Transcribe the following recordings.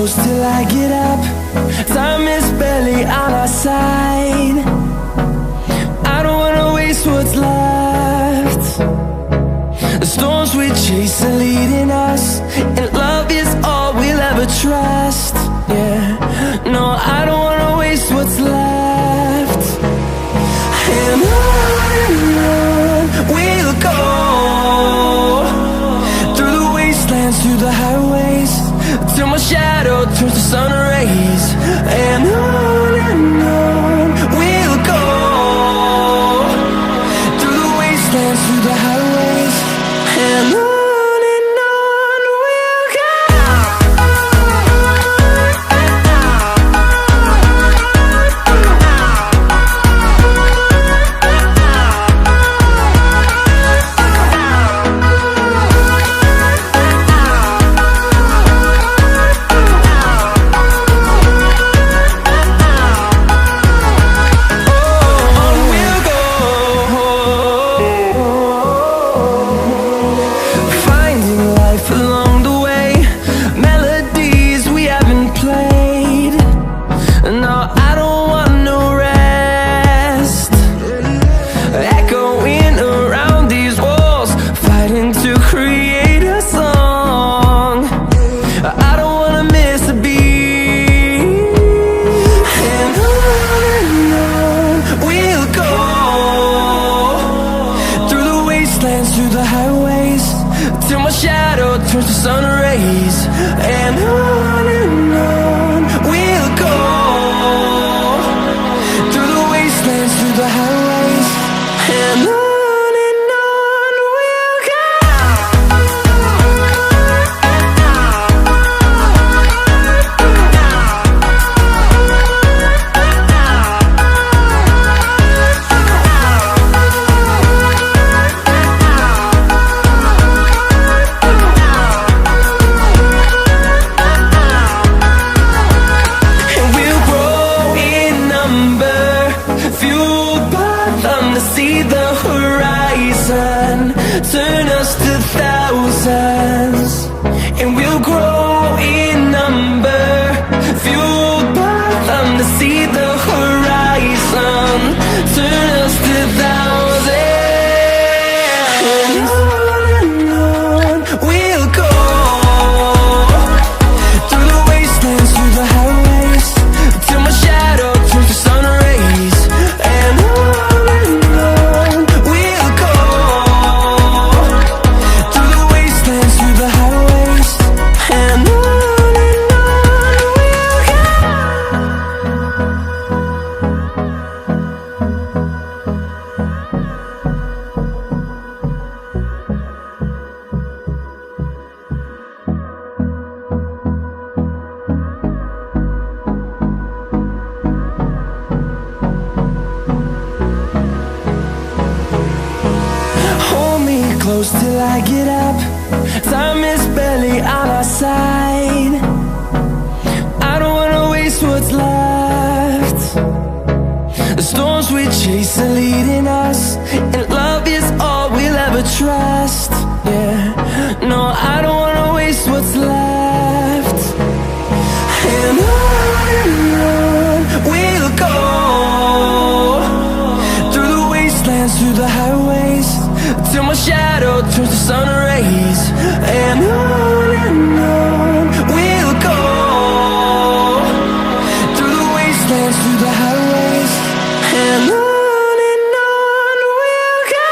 close till I get up. Time is barely on our side. I don't wanna waste what's left. The storms we chase are leading us, and love is all we'll ever trust. Yeah, no, I don't wanna waste what's left. And on we'll go, through the wastelands, through the highways, till my shadow turns to sun rays. And on we'll go, through the wastelands, through the highways, and on we'll go. Through the highways, till my shadow turns to sun rays. And on we'll go, through the wastelands, through the highways, and on we'll go. See the horizon turn us to thousands, and we'll grow in number, fueled by them. To see the horizon turn us to thousands, and on we'll go, through the wastelands, through the highways, till my shadow turns to sun rays. And close till I get up. Time is barely on our side. I don't wanna waste what's left. The storms we chase are leading us, and love is all we'll ever trust. Yeah, no, I don't wanna waste what's left. And on we'll go, through the wastelands, through the highways, till my shadow turns to sun rays. And on we'll go, through the wastelands, through the highways, and on. We'll go.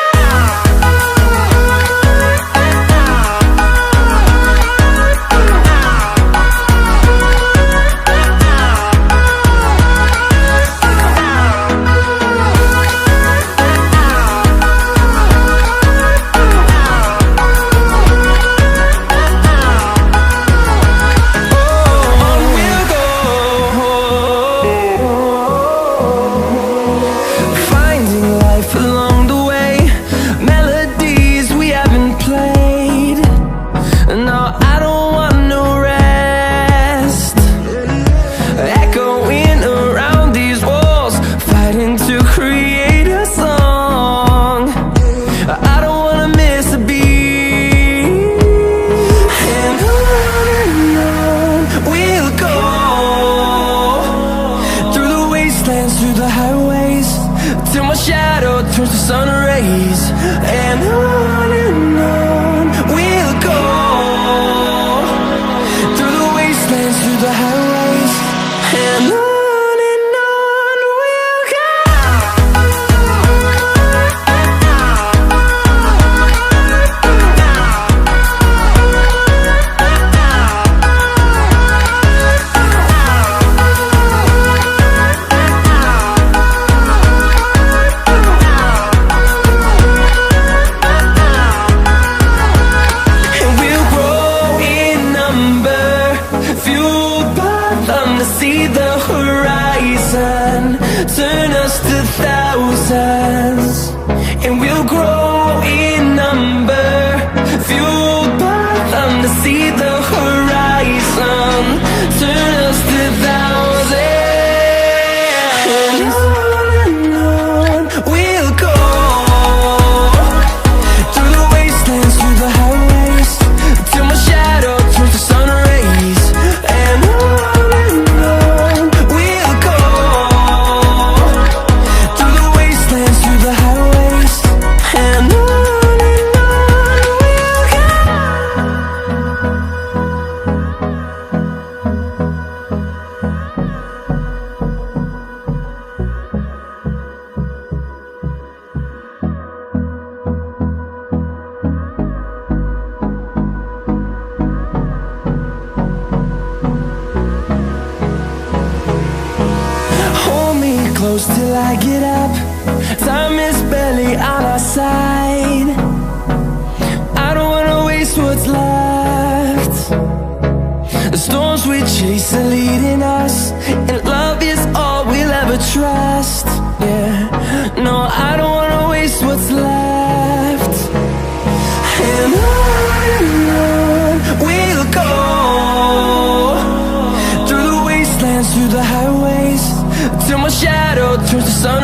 wastelands, through the highways, till my shadow turns to sun rays. And on we'll go, through the wastelands, through the highways, and on we'll go. See the horizon, turn us to thousands, and we'll grow in number, fueled by them to see the horizon, turn us to thousands, and on we'll go, through the wastelands, through the highways, till my shadow turns to sun rays, and on close till I get up. Time is barely on our side. I don't wanna waste what's left. The storms we chase are leading us, and love is all we'll ever trust. Yeah, no, I don't wanna waste what's left. And on we'll go, through the wastelands, through the highways, till my shadow turns to sun